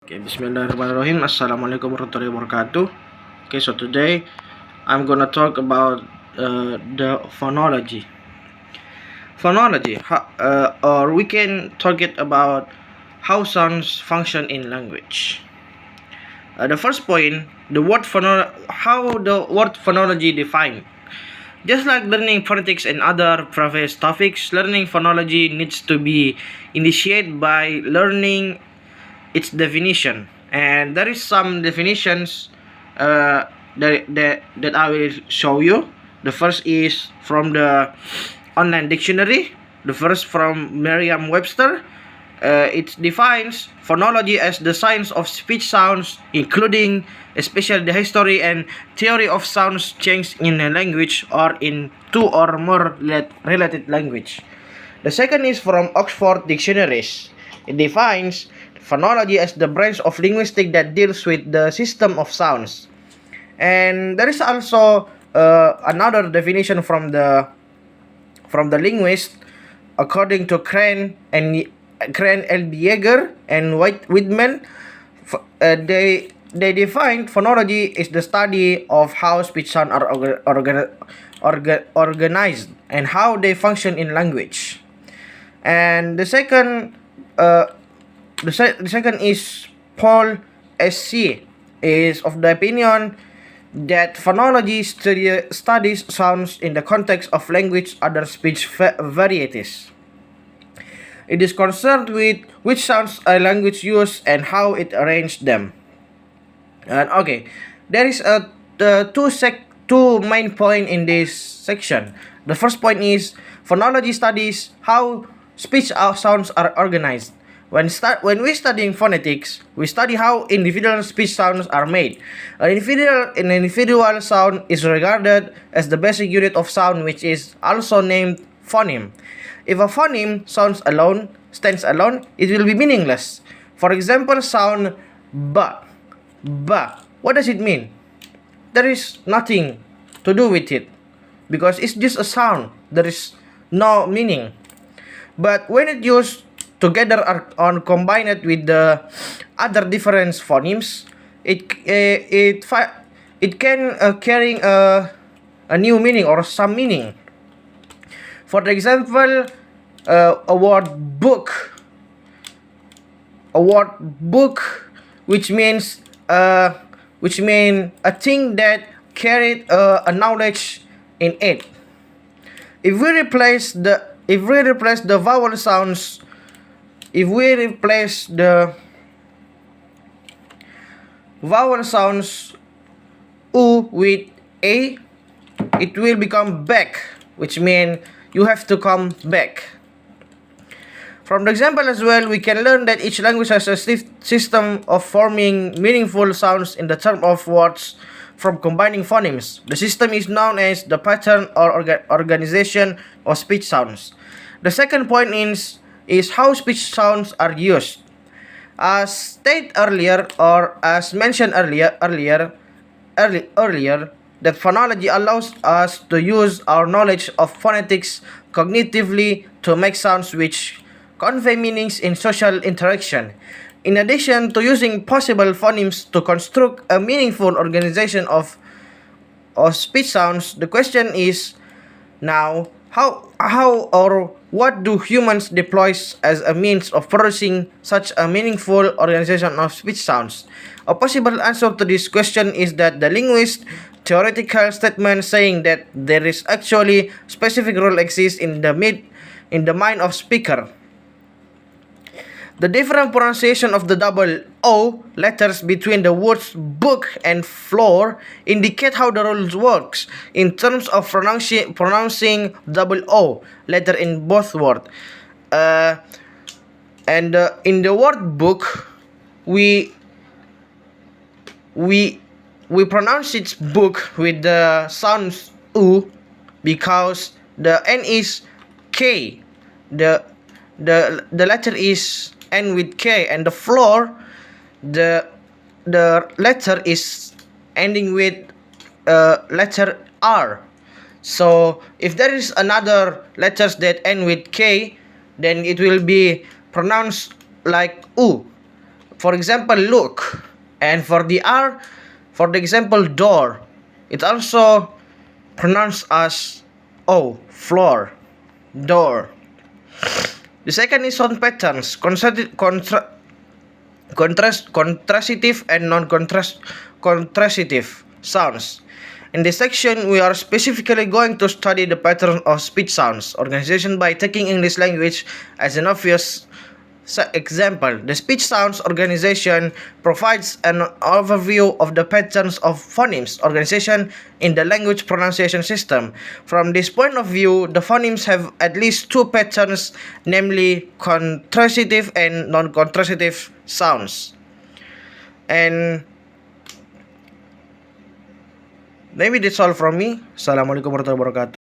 Okay, Bismillahirrahmanirrahim. Assalamualaikum warahmatullahi wabarakatuh. Okay, so today I'm gonna talk about the phonology. Phonology, or we can talk it about how sounds function in language. The first point, how the word phonology defined. Just like learning phonetics and other previous topics, learning phonology needs to be initiated by learning its definition, and there is some definitions that I will show you. The first is from the online dictionary. The first from Merriam-Webster. It defines phonology as the science of speech sounds, including especially the history and theory of sounds change in a language or in two or more related language. The second is from Oxford Dictionaries. It defines phonology as the branch of linguistics that deals with the system of sounds. And there is also another definition from the linguist, according to Crane L. Yeager and Whitman. They define phonology is the study of how speech sounds are organized and how they function in language. And the second is Paul S.C. is of the opinion that phonology studies sounds in the context of language other speech varieties. It is concerned with which sounds a language uses and how it arranged them. And okay, there is two main point in this section. The first point is phonology studies how speech sounds are organized. When we studying phonetics, we study how individual speech sounds are made. An individual sound is regarded as the basic unit of sound, which is also named phoneme. If a phoneme stands alone, it will be meaningless. For example, sound ba. Ba. What does it mean? There is nothing to do with it because it's just a sound. There is no meaning. But when it used together or combined with the other different phonemes, it can carry a new meaning or some meaning. For example, a word book, which means a thing that carried a knowledge in it. If we replace the vowel sounds, if we replace the vowel sounds u with a, it will become back, which means you have to come back. From the example as well, we can learn that each language has a system of forming meaningful sounds in the term of words from combining phonemes. The system is known as the pattern or organization of speech sounds. The second point is how speech sounds are used. As stated earlier, or as mentioned earlier, that phonology allows us to use our knowledge of phonetics cognitively to make sounds which convey meanings in social interaction. In addition to using possible phonemes to construct a meaningful organization of speech sounds, the question is now how or what do humans deploy as a means of producing such a meaningful organization of speech sounds? A possible answer to this question is that the linguist theoretical statement saying that there is actually specific rule exists in the mind of speaker. The different pronunciation of the double O letters between the words book and floor indicate how the rules works in terms of pronouncing double O letter in both words. In the word book, we pronounce its book with the sounds U because the N is K. The letter is N with K, and the floor, the letter is ending with letter R. So if there is another letters that end with K, then it will be pronounced like U. for example, look. And for the R, for the example, door, it also pronounced as O, floor, door. The second is sound patterns, contrastive and non-contrastive sounds. In this section, we are specifically going to study the pattern of speech sounds organization by taking English language as an obvious example. The speech sounds organization provides an overview of the patterns of phonemes organization in the language pronunciation system. From this point of view, the phonemes have at least two patterns, namely contrastive and non-contrastive sounds. And maybe that's all from me. Assalamualaikum warahmatullahi wabarakatuh.